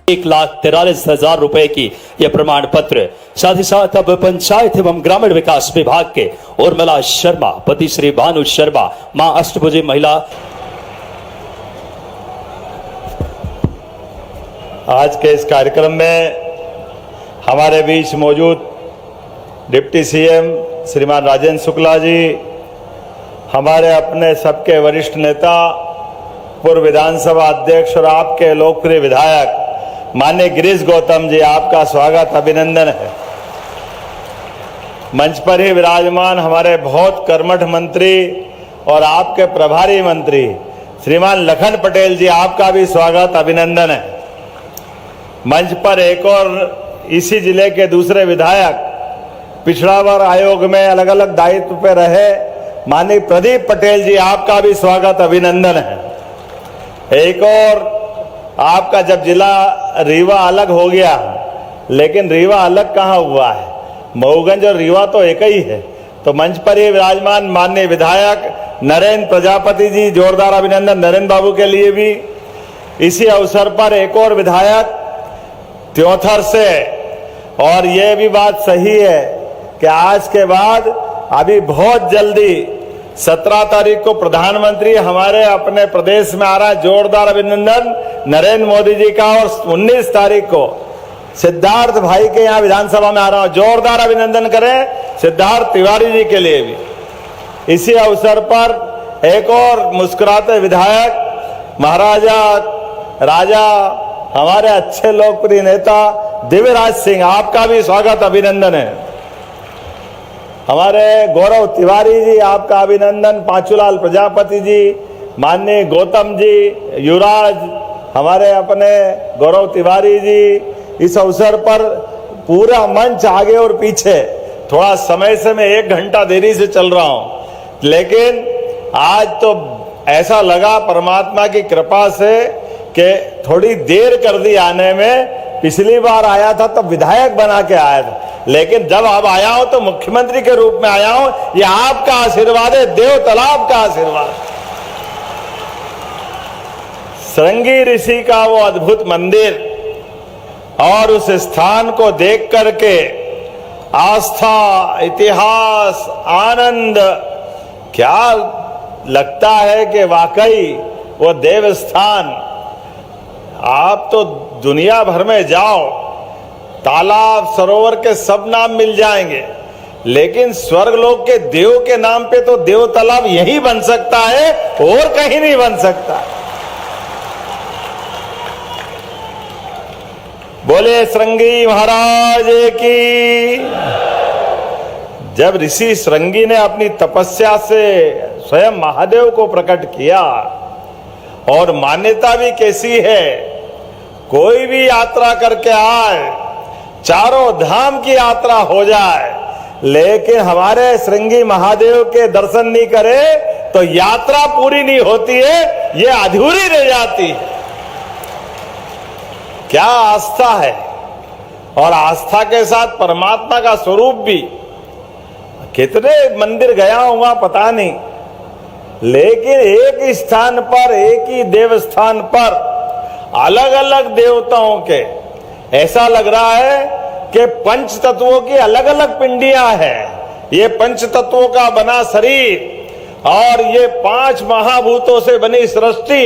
1,43,000 रुपए की यह प्रमाण पत्र। साथ ही साथ अब पंचायत एवं ग्रामीण विकास विभाग के उर्मिला शर्मा पति श्री भानु शर्मा मां अष्टभुजी महिला। आज के इस कार्यक्रम में हमारे बीच मौजूद डिप्टी सीएम श्रीमान राजेंद्र शुक्ला जी, हमारे अपने सबके वरिष्ठ नेता पूर्व विधानसभा अध्यक्ष और आपके लोकप्रिय विधायक माननीय गिरीश गौतम जी, आपका स्वागत अभिनंदन है। मंच पर ही विराजमान हमारे बहुत कर्मठ मंत्री और आपके प्रभारी मंत्री श्रीमान लखन पटेल जी, आपका भी स्वागत अभिनंदन है। मंच पर एक और इसी जिले के दूसरे विधायक, पिछड़ा वर्ग आयोग में अलग अलग दायित्व पे रहे माननीय प्रदीप पटेल जी, आपका भी स्वागत अभिनंदन है। एक और आपका जब जिला रीवा अलग हो गया, लेकिन रीवा अलग कहाँ हुआ है, मऊगंज और रीवा तो एक ही है। तो मंच पर ही विराजमान माननीय विधायक नरेंद्र प्रजापति जी, जोरदार अभिनंदन नरेंद्र बाबू के लिए भी। इसी अवसर पर एक और विधायक त्योंथर से, और ये भी बात सही है कि आज के बाद अभी बहुत जल्दी 17 तारीख को प्रधानमंत्री हमारे अपने प्रदेश में आ रहा है, जोरदार अभिनंदन नरेंद्र मोदी जी का। और 19 तारीख को सिद्धार्थ भाई के यहाँ विधानसभा में आ रहा हूं, जोरदार अभिनंदन करें सिद्धार्थ तिवारी जी के लिए भी। इसी अवसर पर एक और मुस्कुराते विधायक महाराजा राजा हमारे अच्छे लोकप्रिय नेता दिव्यराज सिंह, आपका भी स्वागत अभिनंदन है। हमारे गौरव तिवारी जी, आपका अभिनंदन। पांचूलाल प्रजापति जी, माननीय गौतम जी, युवराज, हमारे अपने गौरव तिवारी जी। इस अवसर पर पूरा मंच आगे और पीछे, थोड़ा समय से मैं 1 घंटा देरी से चल रहा हूं, लेकिन आज तो ऐसा लगा परमात्मा की कृपा से कि थोड़ी देर कर दी आने में। पिछली बार आया था तो विधायक बना के आया था, लेकिन जब अब आया हूं तो मुख्यमंत्री के रूप में आया हूं। ये आपका आशीर्वाद है, देव तालाब का आशीर्वाद। श्रृंगी ऋषि का वो अद्भुत मंदिर और उस स्थान को देख करके आस्था, इतिहास, आनंद, क्या लगता है कि वाकई वो देव स्थान। आप तो दुनिया भर में जाओ, तालाब सरोवर के सब नाम मिल जाएंगे, लेकिन स्वर्गलोक के देव के नाम पे तो देव तालाब यही बन सकता है, और कहीं नहीं बन सकता। बोले श्रृंगी महाराज की। जब ऋषि श्रृंगी ने अपनी तपस्या से स्वयं महादेव को प्रकट किया, और मान्यता भी कैसी है, कोई भी यात्रा करके आए, चारों धाम की यात्रा हो जाए, लेकिन हमारे श्रृंगी महादेव के दर्शन नहीं करे तो यात्रा पूरी नहीं होती है, ये अधूरी रह जाती है। क्या आस्था है, और आस्था के साथ परमात्मा का स्वरूप भी। कितने मंदिर गया हुआ पता नहीं, लेकिन एक स्थान पर, एक ही देवस्थान पर अलग अलग देवताओं के, ऐसा लग रहा है कि पंच तत्वों की अलग अलग पिंडियां हैं। ये पंच तत्वों का बना शरीर और ये 5 महाभूतों से बनी सृष्टि,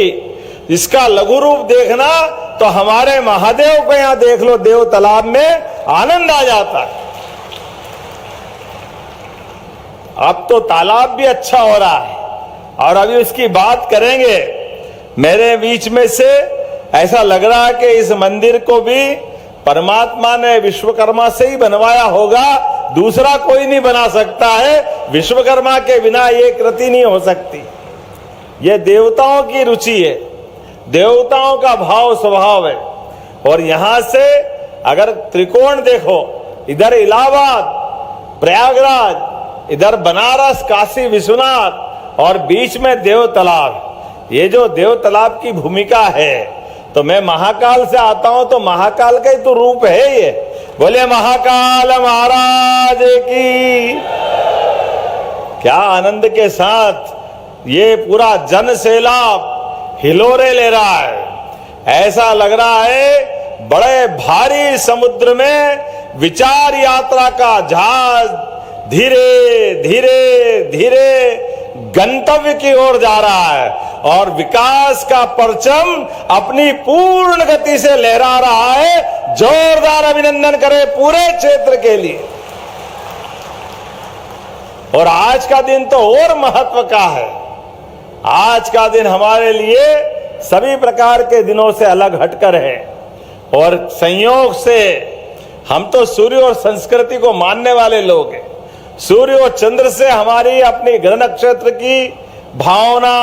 इसका लघु रूप देखना तो हमारे महादेव को यहां देख लो, देव तालाब में आनंद आ जाता है। अब तो तालाब भी अच्छा हो रहा है, और अभी उसकी बात करेंगे। मेरे बीच में से ऐसा लग रहा है कि इस मंदिर को भी परमात्मा ने विश्वकर्मा से ही बनवाया होगा, दूसरा कोई नहीं बना सकता है। विश्वकर्मा के बिना ये कृति नहीं हो सकती। ये देवताओं की रुचि है, देवताओं का भाव स्वभाव है। और यहां से अगर त्रिकोण देखो, इधर इलाहाबाद, प्रयागराज, इधर बनारस, काशी विश्वनाथ, और बीच में देव तालाब। ये जो देव तालाब की भूमिका है, तो मैं महाकाल से आता हूं, तो महाकाल का ही तो रूप है ये। बोले महाकाल महाराज की। क्या आनंद के साथ ये पूरा जन सैलाब हिलोरे ले रहा है। ऐसा लग रहा है बड़े भारी समुद्र में विचार यात्रा का जहाज धीरे धीरे धीरे गंतव्य की ओर जा रहा है और विकास का परचम अपनी पूर्ण गति से लहरा रहा है। जोरदार अभिनंदन करें पूरे क्षेत्र के लिए। और आज का दिन तो और महत्व का है। आज का दिन हमारे लिए सभी प्रकार के दिनों से अलग हटकर है और संयोग से हम तो सूर्य और संस्कृति को मानने वाले लोग हैं। सूर्य और चंद्र से हमारी अपनी ग्रह नक्षत्र की भावना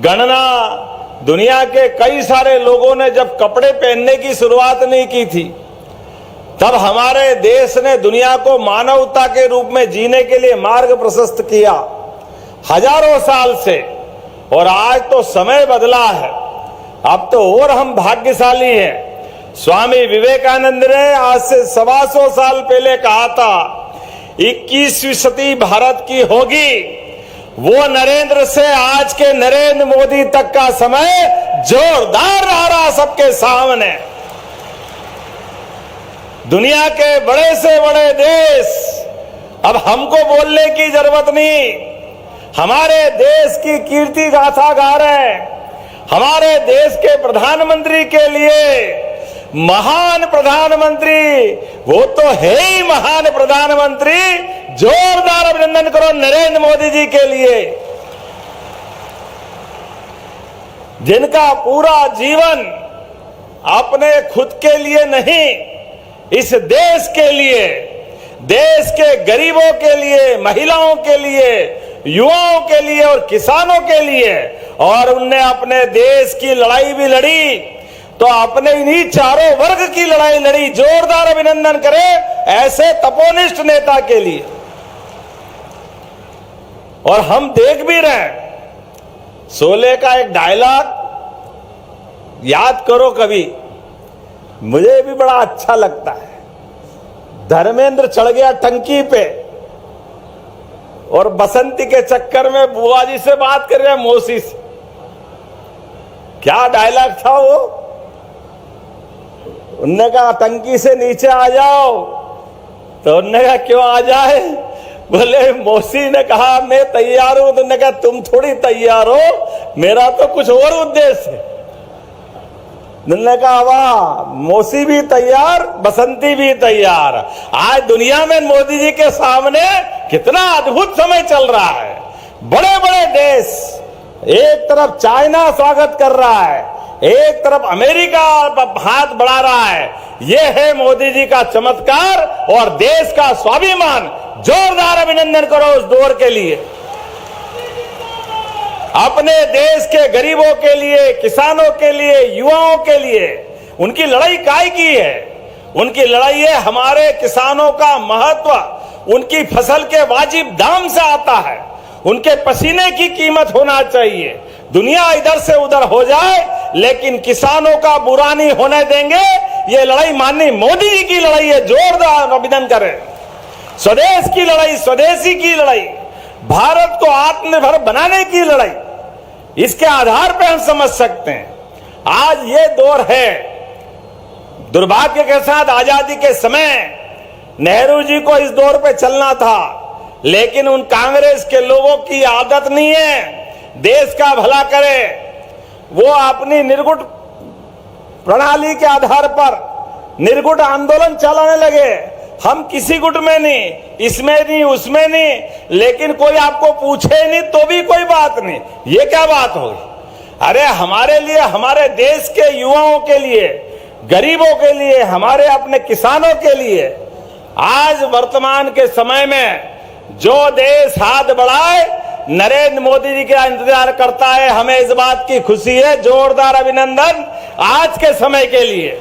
गणना दुनिया के कई सारे लोगों ने जब कपड़े पहनने की शुरुआत नहीं की थी तब हमारे देश ने दुनिया को मानवता के रूप में जीने के लिए मार्ग प्रशस्त किया हजारों साल से। और आज तो समय बदला है, अब तो और हम भाग्यशाली हैं। स्वामी विवेकानंद ने आज से 125 साल पहले कहा था 21वीं सदी भारत की होगी। वो नरेंद्र से आज के नरेंद्र मोदी तक का समय जोरदार रहा सबके सामने। दुनिया के बड़े से बड़े देश अब हमको बोलने की जरूरत नहीं, हमारे देश की कीर्ति गाथा गा रहे हैं। हमारे देश के प्रधानमंत्री के लिए महान प्रधानमंत्री, वो तो है ही महान प्रधानमंत्री। जोरदार अभिनंदन करो नरेंद्र मोदी जी के लिए, जिनका पूरा जीवन अपने खुद के लिए नहीं, इस देश के लिए, देश के गरीबों के लिए, महिलाओं के लिए, युवाओं के लिए और किसानों के लिए, और उनने अपने देश की लड़ाई भी लड़ी तो अपने इन्हीं चारों वर्ग की लड़ाई लड़ी। जोरदार अभिनंदन करें ऐसे तपोनिष्ठ नेता के लिए। और हम देख भी रहे हैं, शोले का एक डायलॉग याद करो कभी, मुझे भी बड़ा अच्छा लगता है। धर्मेंद्र चढ़ गया टंकी पे और बसंती के चक्कर में बुआ जी से बात कर रहे हैं, मौसी से। क्या डायलॉग था वो? उनने कहा टंकी से नीचे आ जाओ, तो उनने कहा क्यों आ जाए? बोले मौसी ने कहा मैं तैयार हूं। तो उन्होंने कहा तुम थोड़ी तैयार हो, मेरा तो कुछ और उद्देश्य है। उन्होंने कहा वाह, मौसी भी तैयार, बसंती भी तैयार। आज दुनिया में मोदी जी के सामने कितना अद्भुत समय चल रहा है। बड़े बड़े देश, एक तरफ चाइना स्वागत कर रहा है, एक तरफ अमेरिका हाथ बढ़ा रहा है। यह है मोदी जी का चमत्कार और देश का स्वाभिमान। जोरदार अभिनंदन करो उस दौर के लिए। अपने देश के गरीबों के लिए, किसानों के लिए, युवाओं के लिए उनकी लड़ाई काय की है? उनकी लड़ाई है हमारे किसानों का महत्व उनकी फसल के वाजिब दाम से आता है। उनके पसीने की कीमत होना चाहिए। दुनिया इधर से उधर हो जाए लेकिन किसानों का बुरा नहीं होने देंगे। ये लड़ाई माननीय मोदी जी की लड़ाई है। जोरदार अभिनंदन करें। स्वदेश की लड़ाई, स्वदेशी की लड़ाई, भारत को आत्मनिर्भर बनाने की लड़ाई, इसके आधार पर हम समझ सकते हैं। आज ये दौर है। दुर्भाग्य के साथ आजादी के समय नेहरू जी को इस दौर पे चलना था, लेकिन उन कांग्रेस के लोगों की आदत नहीं है देश का भला करे। वो अपनी निर्गुट प्रणाली के आधार पर निर्गुट आंदोलन चलाने लगे। हम किसी गुट में नहीं, इसमें नहीं, उसमें नहीं, लेकिन कोई आपको पूछे नहीं तो भी कोई बात नहीं। ये क्या बात होगी? अरे हमारे लिए, हमारे देश के युवाओं के लिए, गरीबों के लिए, हमारे अपने किसानों के लिए आज वर्तमान के समय में जो देश हाथ बढ़ाए नरेंद्र मोदी जी का इंतजार करता है। हमें इस बात की खुशी है। जोरदार अभिनंदन आज के समय के लिए।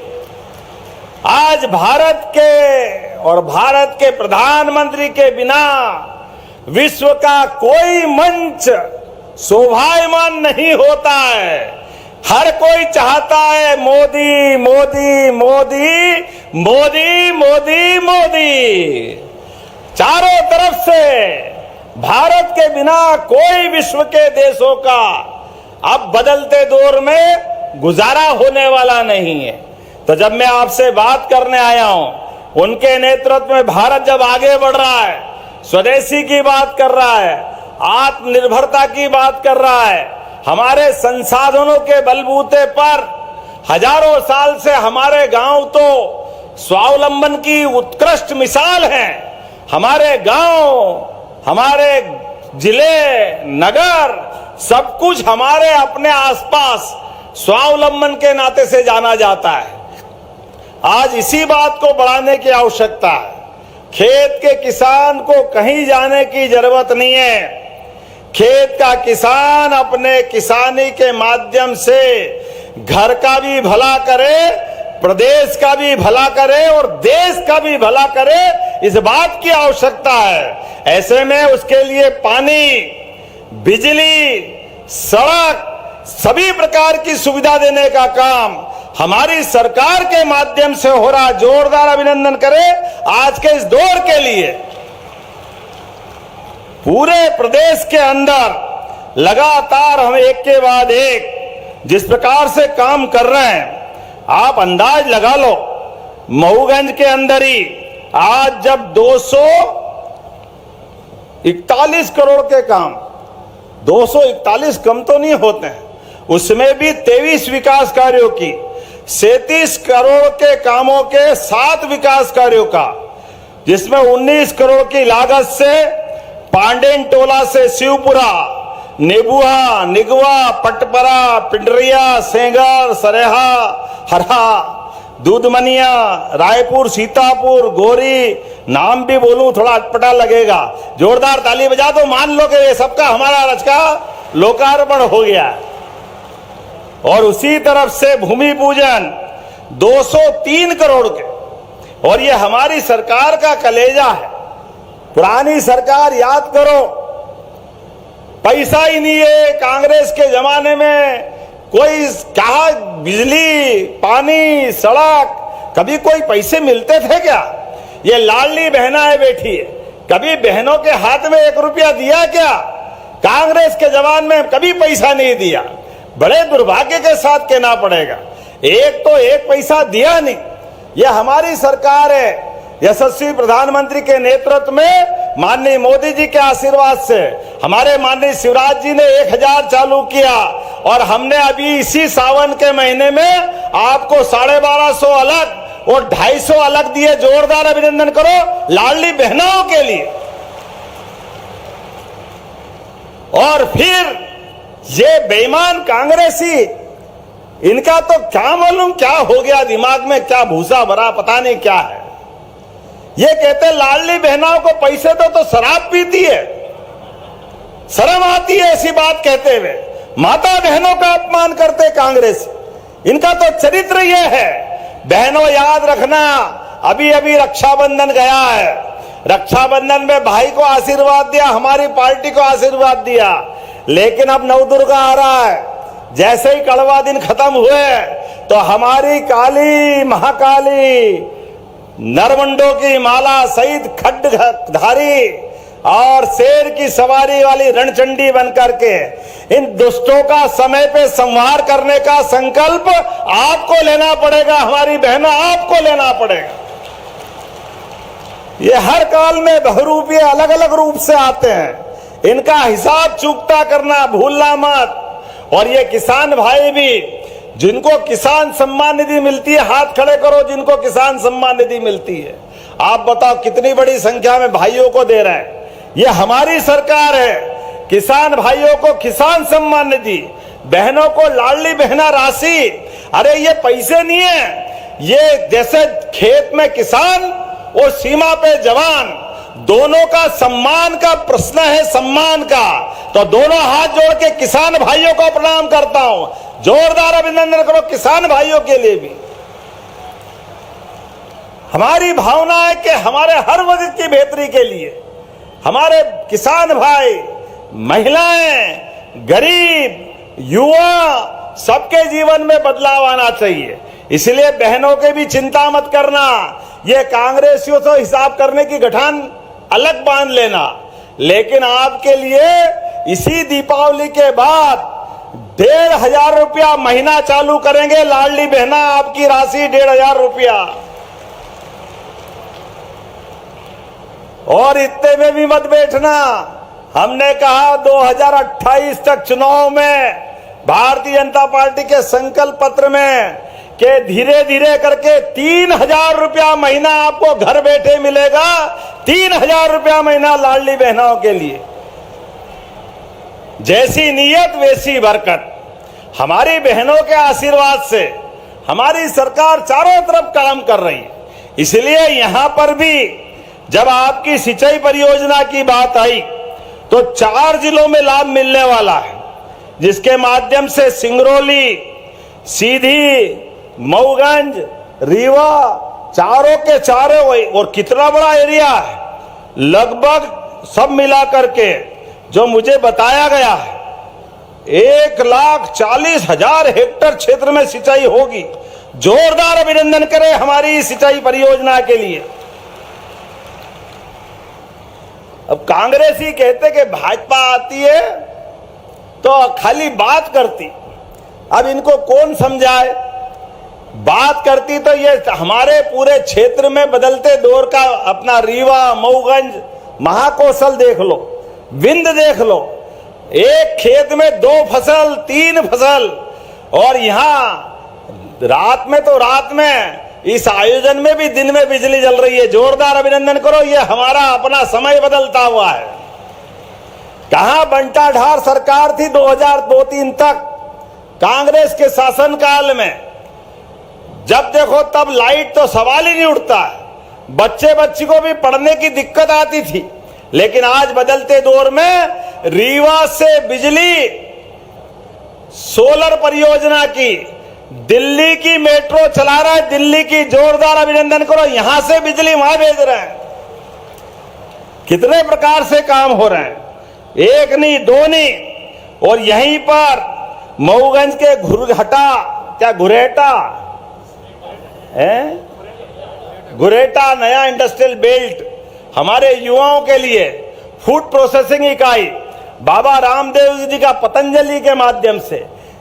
आज भारत के और भारत के प्रधानमंत्री के बिना विश्व का कोई मंच शोभायमान नहीं होता है। हर कोई चाहता है मोदी मोदी मोदी मोदी मोदी मोदी। चारों तरफ से भारत के बिना कोई विश्व के देशों का अब बदलते दौर में गुजारा होने वाला नहीं है। तो जब मैं आपसे बात करने आया हूं, उनके नेतृत्व में भारत जब आगे बढ़ रहा है, स्वदेशी की बात कर रहा है, आत्मनिर्भरता की बात कर रहा है, हमारे संसाधनों के बलबूते पर हजारों साल से हमारे गांव तो स्वावलंबन की उत्कृष्ट मिसाल हैं। हमारे गांव, हमारे जिले, नगर, सब कुछ हमारे अपने आसपास स्वावलंबन के नाते से जाना जाता है। आज इसी बात को बढ़ाने की आवश्यकता है। खेत के किसान को कहीं जाने की जरूरत नहीं है। खेत का किसान अपने किसानी के माध्यम से घर का भी भला करे, प्रदेश का भी भला करे और देश का भी भला करे, इस बात की आवश्यकता है। ऐसे में उसके लिए पानी, बिजली, सड़क, सभी प्रकार की सुविधा देने का काम हमारी सरकार के माध्यम से हो रहा। जोरदार अभिनंदन करें आज के इस दौर के लिए। पूरे प्रदेश के अंदर लगातार हम एक के बाद एक जिस प्रकार से काम कर रहे हैं, आप अंदाज लगा लो, मऊगंज के अंदर ही आज जब 241 करोड़ के काम, 241 कम तो नहीं होते हैं, उसमें भी 23 विकास कार्यों की, 37 करोड़ के कामों के 7 विकास कार्यों का, जिसमें 19 करोड़ की लागत से पांडेन टोला से शिवपुरा, नेबुआ, निगवा, पटपरा, पिंडरिया, सेंगर, सरेहा, हरा, दूधमनिया, रायपुर, सीतापुर, गोरी, नाम भी बोलूं थोड़ा अटपटा लगेगा, जोरदार ताली बजा दो, मान लो कि ये सबका हमारा रच का लोकार्पण हो गया। और उसी तरफ से भूमि पूजन 203 करोड़ के, और ये हमारी सरकार का कलेजा है। पुरानी सरकार याद करो, पैसा ही नहीं है। कांग्रेस के जमाने में कोई कहा बिजली, पानी, सड़क, कभी कोई पैसे मिलते थे क्या? ये लाडली बहनाएं बैठी है, कभी बहनों के हाथ में 1 रुपया दिया क्या? कांग्रेस के जमाने में कभी पैसा नहीं दिया। बड़े दुर्भाग्य के साथ कहना पड़ेगा, एक पैसा दिया नहीं। ये हमारी सरकार है। यशस्वी प्रधानमंत्री के नेतृत्व में माननीय मोदी जी के आशीर्वाद से हमारे माननीय शिवराज जी ने 1000 चालू किया, और हमने अभी इसी सावन के महीने में आपको 1250 अलग और 250 अलग दिए। जोरदार अभिनंदन करो लाडली बहनों के लिए। और फिर ये बेईमान कांग्रेसी, इनका तो क्या मालूम क्या हो गया, दिमाग में क्या भूसा भरा, पता नहीं क्या है। ये कहते लाडली बहनों को पैसे दो तो शराब पीती है। शर्म आती है ऐसी बात कहते हुए। माता बहनों का अपमान करते कांग्रेस, इनका तो चरित्र ये है। बहनों याद रखना, अभी अभी रक्षाबंधन गया है। रक्षाबंधन में भाई को आशीर्वाद दिया, हमारी पार्टी को आशीर्वाद दिया, लेकिन अब नवदुर्गा आ रहा है। जैसे ही कड़वा दिन खत्म हुए तो हमारी काली महाकाली नरमंडों की माला सहित खड्डधारी और शेर की सवारी वाली रणचंडी बनकर के इन दुष्टों का समय पे संहार करने का संकल्प आपको लेना पड़ेगा। हमारी बहनों, आपको लेना पड़ेगा। ये हर काल में बहुरूपी अलग अलग रूप से आते हैं, इनका हिसाब चूकता करना भूलना मत। और ये किसान भाई भी, जिनको किसान सम्मान निधि मिलती है, हाथ खड़े करो जिनको किसान सम्मान निधि मिलती है। आप बताओ कितनी बड़ी संख्या में भाइयों को दे रहे हैं। ये हमारी सरकार है। किसान भाइयों को किसान सम्मान निधि, बहनों को लाडली बहना राशि। अरे ये पैसे नहीं है, ये जैसे खेत में किसान और सीमा पे जवान, दोनों का सम्मान का प्रश्न है, सम्मान का। तो दोनों हाथ जोड़ के किसान भाइयों को प्रणाम करता हूं। जोरदार अभिनंदन करो किसान भाइयों के लिए भी। हमारी भावना है कि हमारे हर वर्ग की बेहतरी के लिए हमारे किसान भाई, महिलाएं, गरीब, युवा, सबके जीवन में बदलाव आना चाहिए। इसलिए बहनों के भी चिंता मत करना। ये कांग्रेसियों से हिसाब करने की गठान अलग बांध लेना, लेकिन आपके लिए इसी दीपावली के बाद 1,500 रुपया महीना चालू करेंगे। लाडली बहना आपकी राशि 1,500 रुपया। और इतने में भी मत बैठना। हमने कहा 2028 तक चुनाव में भारतीय जनता पार्टी के संकल्प पत्र में कि धीरे धीरे करके 3,000 रुपया महीना आपको घर बैठे मिलेगा। 3,000 रुपया महीना लाडली बहनों के लिए। जैसी नीयत वैसी बरकत। हमारी बहनों के आशीर्वाद से हमारी सरकार चारों तरफ काम कर रही है। इसलिए यहां पर भी जब आपकी सिंचाई परियोजना की बात आई तो 4 जिलों में लाभ मिलने वाला है, जिसके माध्यम से सिंगरौली, सीधी, मऊगंज, रीवा, चारों के चारों, और कितना बड़ा एरिया है, लगभग सब मिला करके जो मुझे बताया गया है 1,40,000 हेक्टेयर क्षेत्र में सिंचाई होगी। जोरदार अभिनंदन करें हमारी सिंचाई परियोजना के लिए। अब कांग्रेसी कहते कि भाजपा आती है तो खाली बात करती। अब इनको कौन समझाए? बात करती तो ये हमारे पूरे क्षेत्र में बदलते दौर का अपना रीवा, मऊगंज, महाकौशल देख लो, विंद देख लो। एक खेत में 2 फसल, 3 फसल, और यहां रात में तो रात में, इस आयोजन में भी दिन में बिजली जल रही है। जोरदार अभिनंदन करो। ये हमारा अपना समय बदलता हुआ है। कहां बंटाढार सरकार थी 2002-3 तक कांग्रेस के शासनकाल में। जब देखो तब लाइट तो सवाल ही नहीं उठता है। बच्चे बच्ची को भी पढ़ने की दिक्कत आती थी। लेकिन आज बदलते दौर में रीवा से बिजली, सोलर परियोजना की, दिल्ली की मेट्रो चला रहा है। दिल्ली की जोरदार अभिनंदन करो। यहां से बिजली वहां भेज रहे हैं। कितने प्रकार से काम हो रहे हैं, एक नहीं दो नहीं। और यहीं पर मऊगंज के गुरेटा नया इंडस्ट्रियल बेल्ट हमारे युवाओं के लिए फूड प्रोसेसिंग इकाई बाबा रामदेव जी का पतंजलि के माध्यम से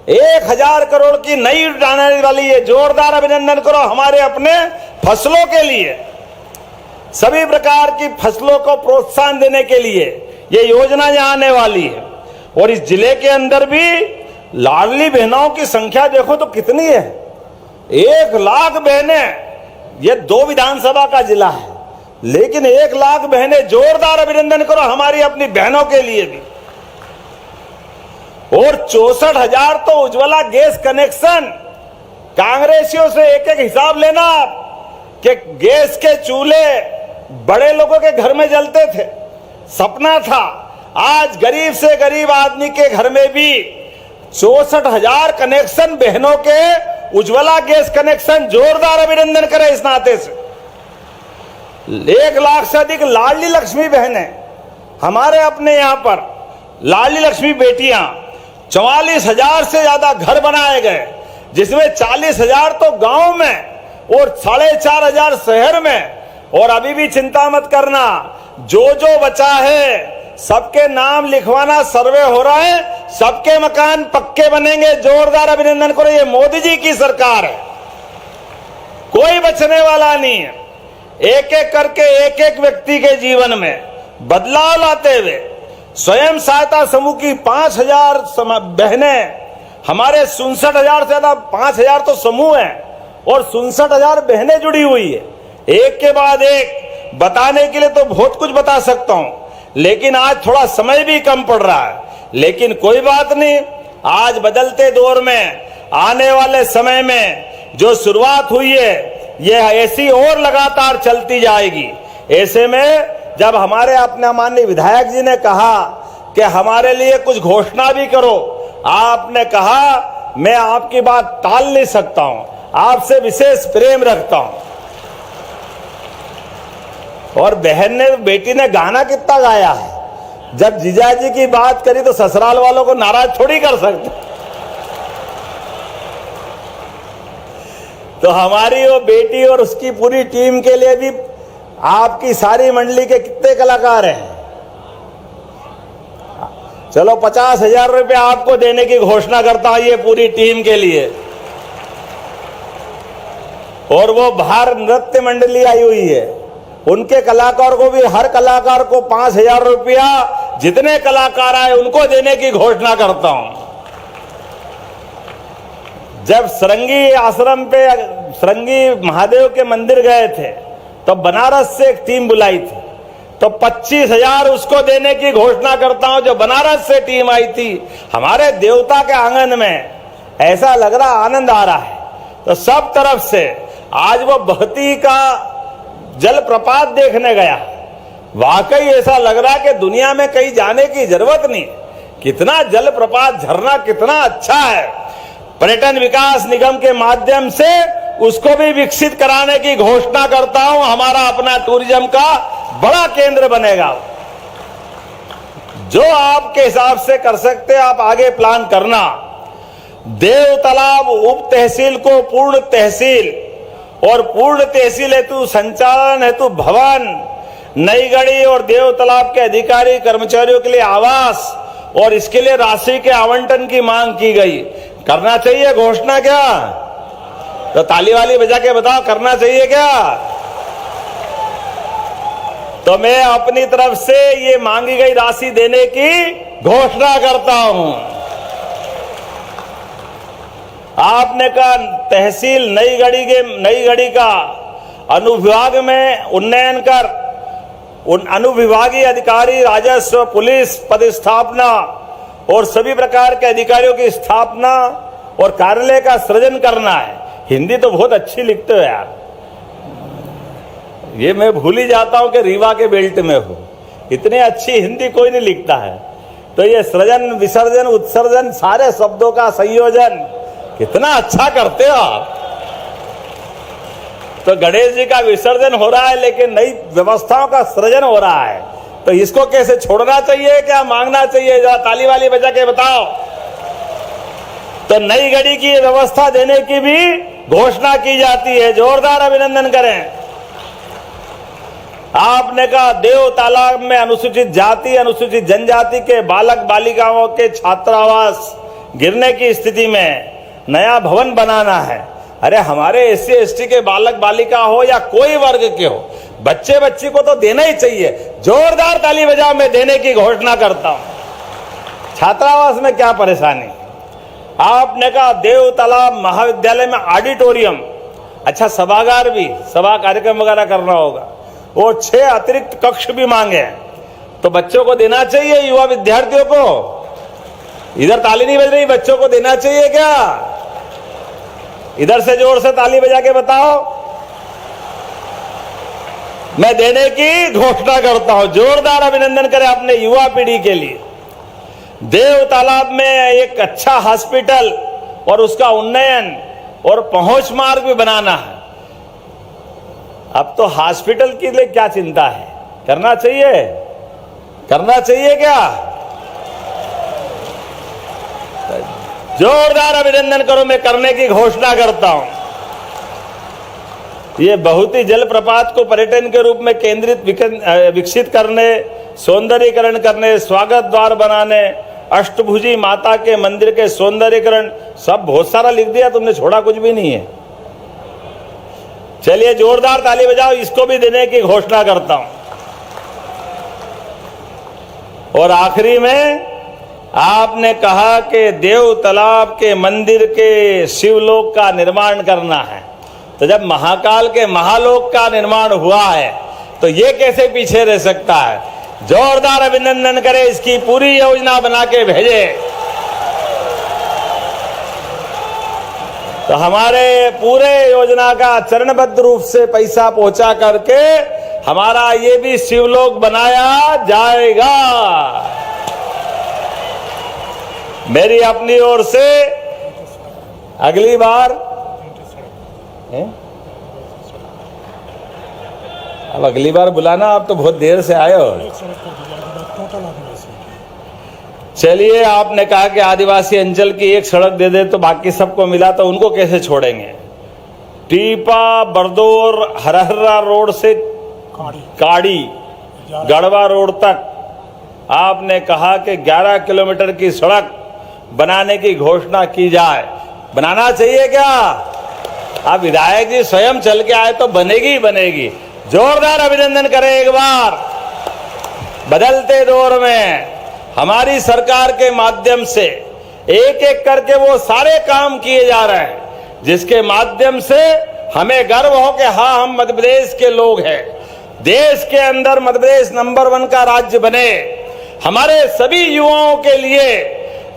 1,000 करोड़ की नई जाने वाली है। जोरदार अभिनंदन करो हमारे अपने फसलों के लिए। सभी प्रकार की फसलों को प्रोत्साहन देने के लिए ये योजना यहां आने वाली है। और इस जिले के अंदर भी लाडली बहनों की संख्या देखो तो कितनी है, 1 लाख बहनें। ये 2 विधानसभा का जिला है, लेकिन 1 लाख बहनें। जोरदार अभिनंदन करो हमारी अपनी बहनों के लिए भी। और 64,000 तो उज्ज्वला गैस कनेक्शन। कांग्रेसियों से एक एक हिसाब लेना कि गैस के चूल्हे बड़े लोगों के घर में जलते थे, सपना था। आज गरीब से गरीब आदमी के घर में भी 64,000 कनेक्शन बहनों के, उज्ज्वला गैस कनेक्शन। जोरदार अभिनंदन करें इस नाते से। 1 लाख से अधिक लाडली लक्ष्मी बहनें हमारे अपने यहां पर, लाडली लक्ष्मी बेटियां। 44,000 से ज्यादा घर बनाए गए, जिसमें 40,000 तो गांव में और 4,500 शहर में। और अभी भी चिंता मत करना, जो बचा है सबके नाम लिखवाना, सर्वे हो रहा है, सबके मकान पक्के बनेंगे। जोरदार अभिनंदन करो। ये मोदी जी की सरकार है, कोई बचने वाला नहीं है। एक एक करके एक एक व्यक्ति के जीवन में बदलाव लाते हुए स्वयं सहायता समूह की 5,000 बहनें, हमारे 67,000 से ज्यादा, 5,000 तो समूह हैं और 67,000 बहनें जुड़ी हुई है। एक के बाद एक बताने के लिए तो बहुत कुछ बता सकता हूं, लेकिन आज थोड़ा समय भी कम पड़ रहा है। लेकिन कोई बात नहीं, आज बदलते दौर में, आने वाले समय में जो शुरुआत हुई है यह ऐसी और लगातार चलती जाएगी। ऐसे में जब हमारे अपने माननीय विधायक जी ने कहा कि हमारे लिए कुछ घोषणा भी करो, आपने कहा मैं आपकी बात टाल नहीं सकता हूं, आपसे विशेष प्रेम रखता हूं। और बहन ने, बेटी ने गाना कितना गाया है। जब जीजाजी की बात करी तो ससुराल वालों को नाराज थोड़ी कर सकते। तो हमारी वो बेटी और उसकी पूरी टीम के लिए भी आपकी सारी मंडली के कितने कलाकार हैं। चलो 50,000 रुपये आपको देने की घोषणा करता हूं ये पूरी टीम के लिए। और वो बाहर नृत्य मंडली आई हुई है, उनके कलाकार को भी, हर कलाकार को 5,000 रुपया जितने कलाकार आए उनको देने की घोषणा करता हूं। जब सरंगी आश्रम पे सरंगी महादेव के मंदिर गए थे तो बनारस से एक टीम बुलाई थी, तो 25,000 उसको देने की घोषणा करता हूं जो बनारस से टीम आई थी। हमारे देवता के आंगन में ऐसा लग रहा, आनंद आ रहा है। तो सब तरफ से आज वो बहती का जलप्रपात देखने गया, वाकई ऐसा लग रहा कि दुनिया में कहीं जाने की जरूरत नहीं। कितना जलप्रपात, झरना कितना अच्छा है। पर्यटन विकास निगम के माध्यम से उसको भी विकसित कराने की घोषणा करता हूं। हमारा अपना टूरिज्म का बड़ा केंद्र बनेगा। जो आपके हिसाब से कर सकते आप आगे प्लान करना। देव तालाब उप तहसील को पूर्ण तहसील और पूर्ण तहसील हेतु संचालन हेतु भवन, नई गढ़ी और देव तालाब के अधिकारी कर्मचारियों के लिए आवास और इसके लिए राशि के आवंटन की मांग की गई। करना चाहिए घोषणा क्या? तो ताली वाली बजा के बताओ, करना चाहिए क्या? तो मैं अपनी तरफ से ये मांगी गई राशि देने की घोषणा करता हूं। आपने कहा तहसील नई गढ़ी का अनुविभाग में उन्नयन कर अनुविभागीय अधिकारी, राजस्व, पुलिस पदस्थापना और सभी प्रकार के अधिकारियों की स्थापना और कार्यालय का सृजन करना है। हिंदी तो बहुत अच्छी लिखते हो यार, ये मैं भूल ही जाता हूं कि रीवा के बेल्ट में हो। इतनी अच्छी हिंदी कोई नहीं लिखता है। तो ये सृजन, विसर्जन, उत्सर्जन, सारे शब्दों का संयोजन कितना अच्छा करते हो आप। तो गणेश जी का विसर्जन हो रहा है लेकिन नई व्यवस्थाओं का सृजन हो रहा है। तो इसको कैसे छोड़ना चाहिए, क्या मांगना चाहिए? जरा ताली वाली बजा के बताओ। तो नई गढ़ी की व्यवस्था देने की भी घोषणा की जाती है। जोरदार अभिनंदन करें। आपने कहा देव तालाब में अनुसूचित जाति, अनुसूचित जनजाति के बालक बालिकाओं के छात्रावास गिरने की स्थिति में नया भवन बनाना है। अरे हमारे SC ST के बालक बालिका हो या कोई वर्ग के हो, बच्चे बच्ची को तो देना ही चाहिए। जोरदार ताली बजाओ, मैं देने की घोषणा करता हूं। छात्रावास में क्या परेशानी? आपने कहा देव तालाब महाविद्यालय में ऑडिटोरियम, अच्छा सभागार भी, सभा कार्यक्रम वगैरह करना होगा, वो 6 अतिरिक्त कक्ष भी मांगे, तो बच्चों को देना चाहिए, युवा विद्यार्थियों को। इधर ताली नहीं बज रही, बच्चों को देना चाहिए क्या? इधर से जोर से ताली बजा के बताओ। मैं देने की घोषणा करता हूं। जोरदार अभिनंदन करें अपने युवा पीढ़ी के लिए। देव तालाब में एक अच्छा हॉस्पिटल और उसका उन्नयन और पहुंच मार्ग भी बनाना है। अब तो हॉस्पिटल के लिए क्या चिंता है, करना चाहिए, करना चाहिए क्या? जोरदार अभिनंदन करो, मैं करने की घोषणा करता हूं। ये बहुत ही जलप्रपात को पर्यटन के रूप में केंद्रित विकसित करने, सौंदर्यीकरण करने, स्वागत द्वार बनाने, अष्टभुजी माता के मंदिर के सौंदर्यीकरण, सब बहुत सारा लिख दिया तुमने, छोड़ा कुछ भी नहीं है। चलिए जोरदार ताली बजाओ, इसको भी देने की घोषणा करता हूं। और आखिरी में आपने कहा कि देव तालाब के मंदिर के शिवलोक का निर्माण करना है। तो जब महाकाल के महालोक का निर्माण हुआ है तो ये कैसे पीछे रह सकता है? जोरदार अभिनंदन करें, इसकी पूरी योजना बना के भेजे। तो हमारे पूरे योजना का चरणबद्ध रूप से पैसा पहुंचा करके हमारा ये भी शिवलोक बनाया जाएगा। मेरी अपनी ओर से अगली बार अब अगली बार बुलाना, आप तो बहुत देर से आए हो। चलिए, आपने कहा कि आदिवासी अंचल की एक सड़क दे दे तो बाकी सबको मिला, तो उनको कैसे छोड़ेंगे? टीपा बरदौर हरहरा रोड से काड़ी गढ़वा रोड तक आपने कहा कि 11 किलोमीटर की सड़क बनाने की घोषणा की जाए। बनाना चाहिए क्या? आप विधायक जी स्वयं चल के आए तो बनेगी ही बनेगी। जोरदार अभिनंदन करें एक बार। बदलते दौर में हमारी सरकार के माध्यम से एक एक करके वो सारे काम किए जा रहे हैं जिसके माध्यम से हमें गर्व हो कि हाँ, हम मध्य प्रदेश के लोग हैं। देश के अंदर मध्य प्रदेश नंबर 1 का राज्य बने। हमारे सभी युवाओं के लिए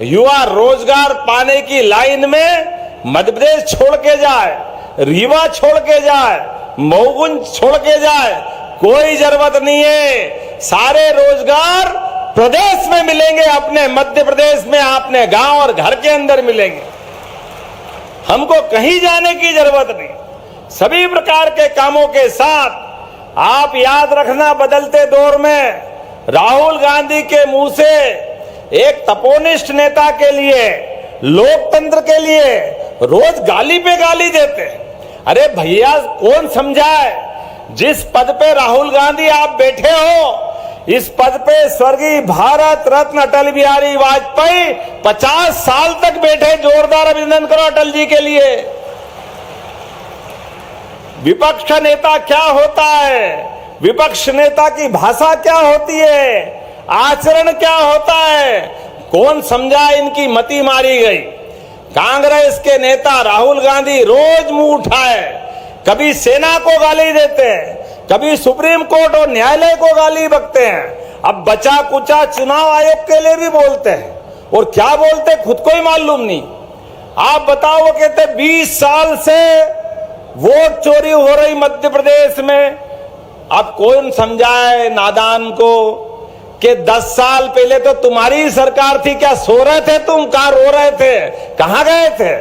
युवा रोजगार पाने की लाइन में मध्य प्रदेश छोड़ के जाए, रीवा छोड़ के जाए, मऊगुंज छोड़ के जाए, कोई जरूरत नहीं है। सारे रोजगार प्रदेश में मिलेंगे, अपने मध्य प्रदेश में, अपने गांव और घर के अंदर मिलेंगे। हमको कहीं जाने की जरूरत नहीं। सभी प्रकार के कामों के साथ आप याद रखना, बदलते दौर में राहुल गांधी के मुंह से एक तपोनिष्ठ नेता के लिए, लोकतंत्र के लिए रोज गाली पे गाली देते। अरे भैया, कौन समझाए? जिस पद पे राहुल गांधी आप बैठे हो, इस पद पे स्वर्गीय भारत रत्न अटल बिहारी वाजपेयी 50 साल तक बैठे। जोरदार अभिनंदन करो अटल जी के लिए। विपक्ष का नेता क्या होता है? विपक्ष नेता की भाषा क्या होती है? आचरण क्या होता है? कौन समझा? इनकी मति मारी गई। कांग्रेस के नेता राहुल गांधी रोज मुंह उठाए, कभी सेना को गाली देते हैं, कभी सुप्रीम कोर्ट और न्यायालय को गाली बकते हैं, अब बचा कुचा चुनाव आयोग के लिए भी बोलते हैं। और क्या बोलते खुद को ही मालूम नहीं। आप बताओ, वो कहते 20 साल से वोट चोरी हो रही मध्य प्रदेश में। अब कौन समझाए नादान को कि 10 साल पहले तो तुम्हारी सरकार थी, क्या सो रहे थे तुम? कहां रो रहे थे? कहां गए थे?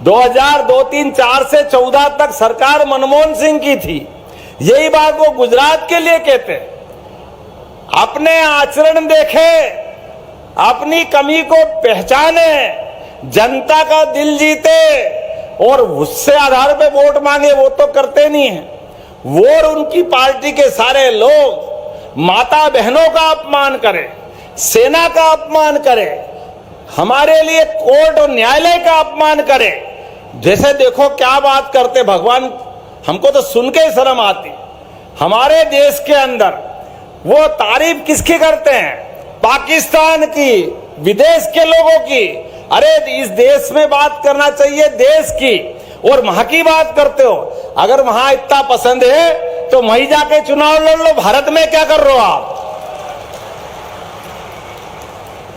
2002, 3, 4 से 14 तक सरकार मनमोहन सिंह की थी। यही बात वो गुजरात के लिए कहते। अपने आचरण देखे, अपनी कमी को पहचाने, जनता का दिल जीते और उससे आधार पे वोट मांगे, वो तो करते नहीं है। वो और उनकी पार्टी के सारे लोग माता बहनों का अपमान करें, सेना का अपमान करें, हमारे लिए कोर्ट और न्यायालय का अपमान करें। जैसे देखो क्या बात करते भगवान, हमको तो सुन के ही शर्म आती। हमारे देश के अंदर वो तारीफ किसकी करते हैं? पाकिस्तान की, विदेश के लोगों की। अरे इस देश में बात करना चाहिए देश की, और वहां की बात करते हो। अगर वहां इतना पसंद है तो वहीं जाके चुनाव लड़ लो। भारत में क्या कर रहे हो आप?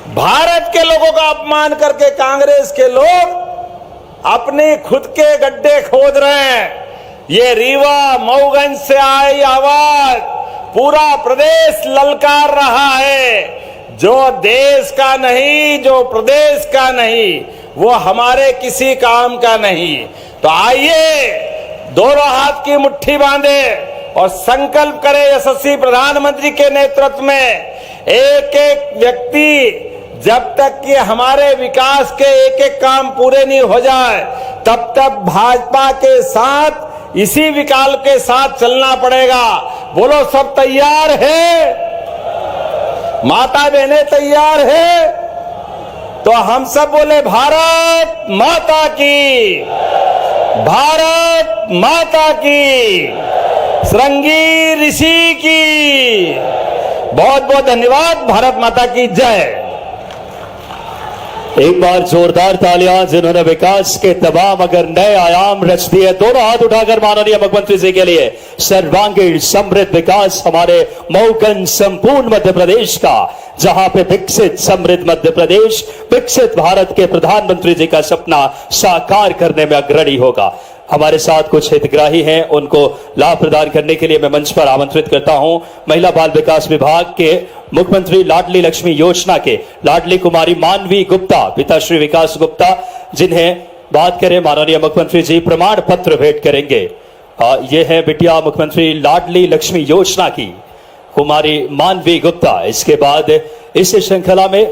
भारत के लोगों का अपमान करके कांग्रेस के लोग अपने खुद के गड्ढे खोद रहे हैं। ये रीवा मऊगंज से आई आवाज पूरा प्रदेश ललकार रहा है। जो देश का नहीं, जो प्रदेश का नहीं, वो हमारे किसी काम का नहीं। तो आइए दोनों हाथ की मुट्ठी बांधे और संकल्प करें यशस्वी प्रधानमंत्री के नेतृत्व में। एक एक व्यक्ति, जब तक कि हमारे विकास के एक एक काम पूरे नहीं हो जाए, तब तक भाजपा के साथ, इसी विकल्प के साथ चलना पड़ेगा। बोलो, सब तैयार है? माता बहनें तैयार है? तो हम सब बोले भारत माता की, भारत माता की, श्रृंगी ऋषि की। बहुत बहुत धन्यवाद। भारत माता की जय। एक बार जोरदार तालियां जिन्होंने विकास के तमाम अगर नए आयाम रच दिए। दोनों हाथ उठाकर माननीय मुख्यमंत्री जी के लिए सर्वांगीण समृद्ध विकास हमारे मऊगंज संपूर्ण मध्य प्रदेश का, जहां पे विकसित समृद्ध मध्य प्रदेश विकसित भारत के प्रधानमंत्री जी का सपना साकार करने में अग्रणी होगा। हमारे साथ कुछ हितग्राही हैं, उनको लाभ प्रदान करने के लिए मैं मंच पर आमंत्रित करता हूं। महिला बाल विकास विभाग के मुख्यमंत्री लाडली लक्ष्मी योजना के लाडली कुमारी मानवी गुप्ता, पिता श्री विकास गुप्ता, जिन्हें बात करें माननीय मुख्यमंत्री जी प्रमाण पत्र भेंट करेंगे। ये है बिटिया मुख्यमंत्री लाडली लक्ष्मी योजना की कुमारी मानवी गुप्ता। इसके बाद इस श्रृंखला में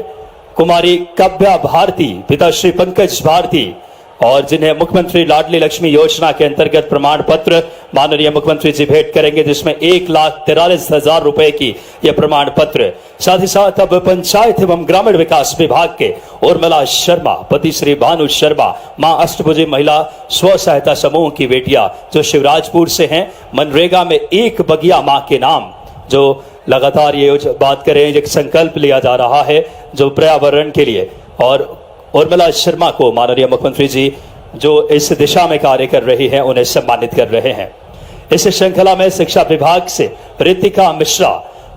कुमारी काव्या भारती, पिता श्री पंकज भारती, और जिन्हें मुख्यमंत्री लाडली लक्ष्मी योजना के अंतर्गत प्रमाण पत्र माननीय मुख्यमंत्री जी भेंट करेंगे, जिसमें 1,43,000 रुपए की यह प्रमाण पत्र। साथ ही साथ अब पंचायत एवं ग्रामीण विकास विभाग के उर्मिला शर्मा, पति श्री भानु शर्मा, मां अष्टभुजी महिला स्व सहायता समूह की बेटियां जो शिवराजपुर से हैं, मनरेगा में एक बगिया मां के नाम, जो लगातार ये बात करें, एक संकल्प लिया जा रहा है जो पर्यावरण के लिए, और उर्मिला शर्मा को माननीय मुख्यमंत्री जी जो इस दिशा में कार्य कर रही हैं उन्हें सम्मानित कर रहे हैं। इस श्रृंखला में शिक्षा विभाग से रितिका मिश्रा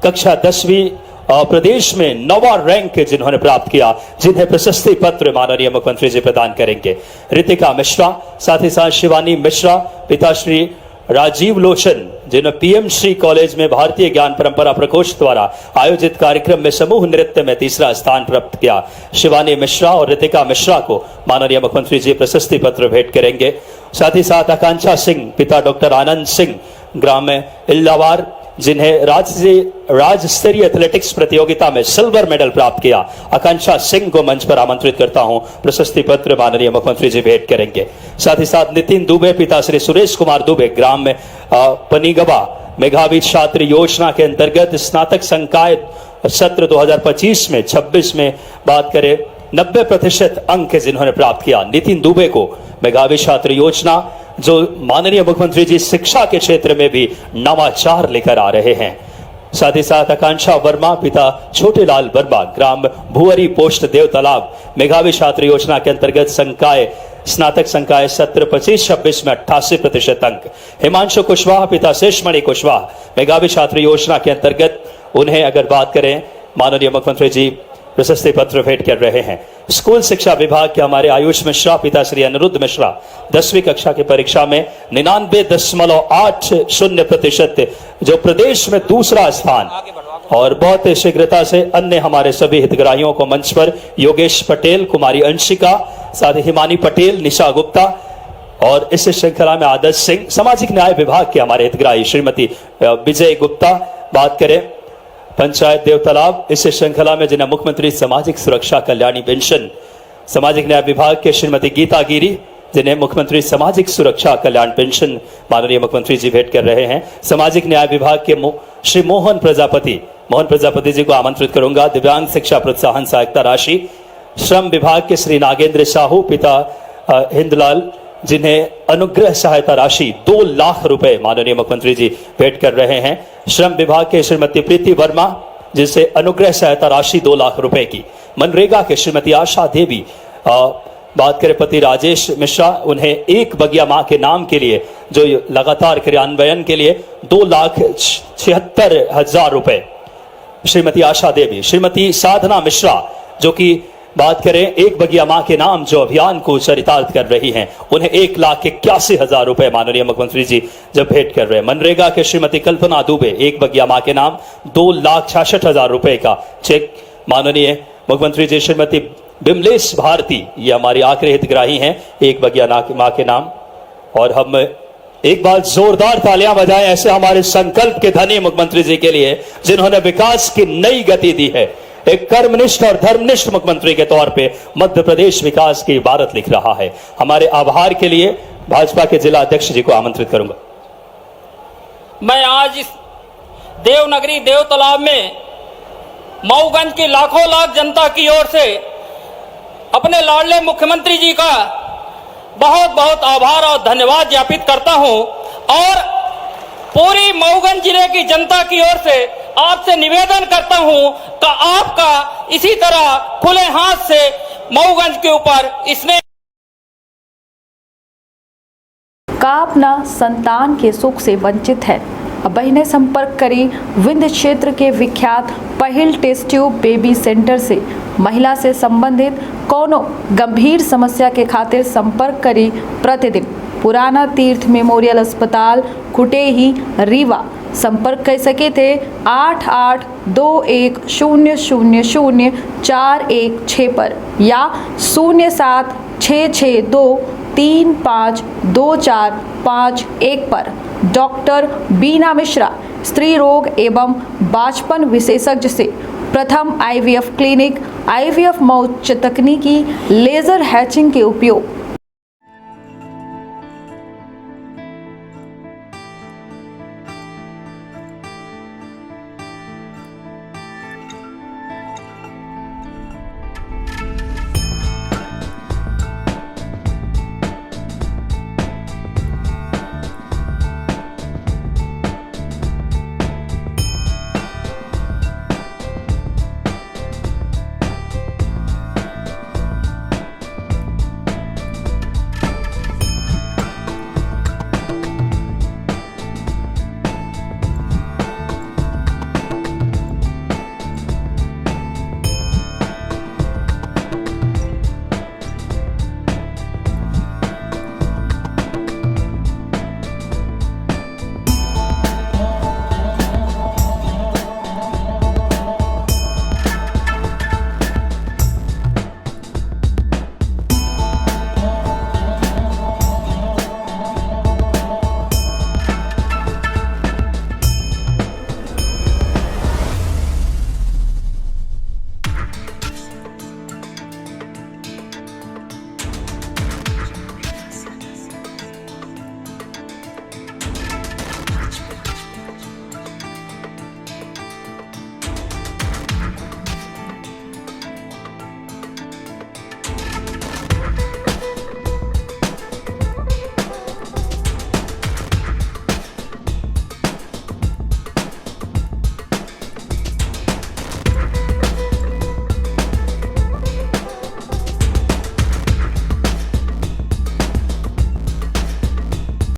कक्षा 10वीं प्रदेश में 9वां रैंक जिन्होंने प्राप्त किया, जिन्हें प्रशस्ति पत्र माननीय मुख्यमंत्री जी प्रदान करेंगे। रितिका मिश्रा, साथ ही साथ शिवानी मिश्रा, पिता श्री राजीव लोचन, जिन्होंने पीएम श्री कॉलेज में भारतीय ज्ञान परंपरा प्रकोष्ठ द्वारा आयोजित कार्यक्रम में समूह नृत्य में 3रा स्थान प्राप्त किया। शिवानी मिश्रा और रितिका मिश्रा को माननीय मुख्यमंत्री जी प्रशस्ति पत्र भेंट करेंगे। साथ ही साथ आकांक्षा सिंह, पिता डॉक्टर आनंद सिंह, ग्राम इल्लावार, जिन्हें राज्य स्तरीय एथलेटिक्स प्रतियोगिता में सिल्वर मेडल प्राप्त किया। आकांक्षा सिंह को मंच पर आमंत्रित करता हूं, प्रशस्ति पत्र माननीय मुख्यमंत्री जी भेंट करेंगे। साथ ही साथ नितिन दुबे, पिता श्री सुरेश कुमार दुबे, ग्राम में पनीगवा, मेघावी छात्र योजना के अंतर्गत स्नातक संकाय सत्र 2025 में 26 में बात करें 90% अंक जिन्होंने प्राप्त किया। नितिन दुबे को मेघावी छात्र योजना, जो माननीय मुख्यमंत्री जी शिक्षा के क्षेत्र में भी नवाचार लेकर आ रहे हैं। साथ ही साथ आकांक्षा वर्मा, पिता छोटेलाल वर्मा, ग्राम भुअरी पोस्ट देव तालाब, मेघावी छात्र योजना के अंतर्गत संकाय स्नातक संकाय सत्र 25-26 में 88% अंक। हिमांशु कुशवाहा, पिता शेषमणि कुशवाहा, मेघावी छात्र योजना के अंतर्गत उन्हें अगर बात करें माननीय मुख्यमंत्री जी प्रशस्ति पत्र भेंट कर रहे हैं। स्कूल शिक्षा विभाग के हमारे आयुष मिश्रा, पिता श्री अनिरुद्ध मिश्रा, 10वीं कक्षा की परीक्षा में 99.80% जो प्रदेश में 2रा स्थान, और बहुत शीघ्रता से अन्य हमारे सभी हितग्राहियों को मंच पर योगेश पटेल, कुमारी अंशिका, साथ ही हिमानी पटेल, निशा गुप्ता, और इस श्रृंखला में आदर्श सिंह, सामाजिक न्याय विभाग के हमारे हितग्राही श्रीमती विजय गुप्ता, बात करें पंचायत देव तालाब, इस श्रृंखला में जिन्हें मुख्यमंत्री सामाजिक सुरक्षा कल्याणी पेंशन, सामाजिक न्याय विभाग के श्रीमती गीता गिरी, जिन्हें मुख्यमंत्री सामाजिक सुरक्षा कल्याण पेंशन माननीय मुख्यमंत्री जी भेंट कर रहे हैं। सामाजिक न्याय विभाग के श्री मोहन प्रजापति जी को आमंत्रित करूंगा, दिव्यांग शिक्षा प्रोत्साहन सहायता राशि। श्रम विभाग के श्री नागेंद्र साहू, पिता हिंदलाल, जिन्हें अनुग्रह सहायता राशि 2 लाख रुपए माननीय मुख्यमंत्री जी भेंट कर रहे हैं। श्रम विभाग के श्रीमती प्रीति वर्मा, जिसे अनुग्रह सहायता राशि 2 लाख रुपए की। मनरेगा के श्रीमती आशा देवी, बात करें पति राजेश मिश्रा, उन्हें एक बगिया मां के नाम के लिए जो लगातार क्रियान्वयन के लिए 2,76,000 रुपए श्रीमती आशा देवी। श्रीमती साधना मिश्रा, जो कि बात करें एक बगिया मां के नाम जो अभियान को चरितार्थ कर रही हैं, उन्हें 1,81,000 रुपए माननीय मुख्यमंत्री जी जब भेंट कर रहे हैं। मनरेगा के श्रीमती कल्पना दुबे, एक बगिया मां के नाम 2,66,000 रुपए का चेक माननीय मुख्यमंत्री जी। श्रीमती बिमलेश भारती, ये हमारी आखिरी हितग्राही हैं, एक बगिया मां के नाम। और हम एक बार जोरदार तालियां बजाएं ऐसे हमारे संकल्प के धनी मुख्यमंत्री जी के लिए, जिन्होंने विकास की नई गति दी है। एक कर्मनिष्ठ और धर्मनिष्ठ मुख्यमंत्री के तौर पे मध्य प्रदेश विकास की इबारत लिख रहा है। हमारे आभार के लिए भाजपा के जिला अध्यक्ष जी को आमंत्रित करूंगा। मैं आज इस देवनगरी देव तालाब में मऊगंज की लाखों लाख जनता की ओर से अपने लाडले मुख्यमंत्री जी का बहुत बहुत आभार और धन्यवाद ज्ञापित करता हूं, और पूरी मऊगंज जिले की जनता की ओर से आपसे निवेदन करता हूं कि आपका इसी तरह खुले हाथ से मऊगंज के ऊपर स्नेह का अपना संतान के सुख से वंचित है। अब बहिने संपर्क करी विंध्य क्षेत्र के विख्यात पहिल टेस्ट ट्यूब बेबी सेंटर से। महिला से संबंधित कोनो गंभीर समस्या के खातिर संपर्क करी प्रतिदिन पुराना तीर्थ मेमोरियल अस्पताल कुटेही रीवा। संपर्क कर सके थे 8821000416 पर या 0766235245 पर। डॉक्टर बीना मिश्रा, स्त्री रोग एवं बांझपन विशेषज्ञ से प्रथम IVF क्लिनिक, IVF मौत तकनीकी, लेजर हैचिंग के उपयोग,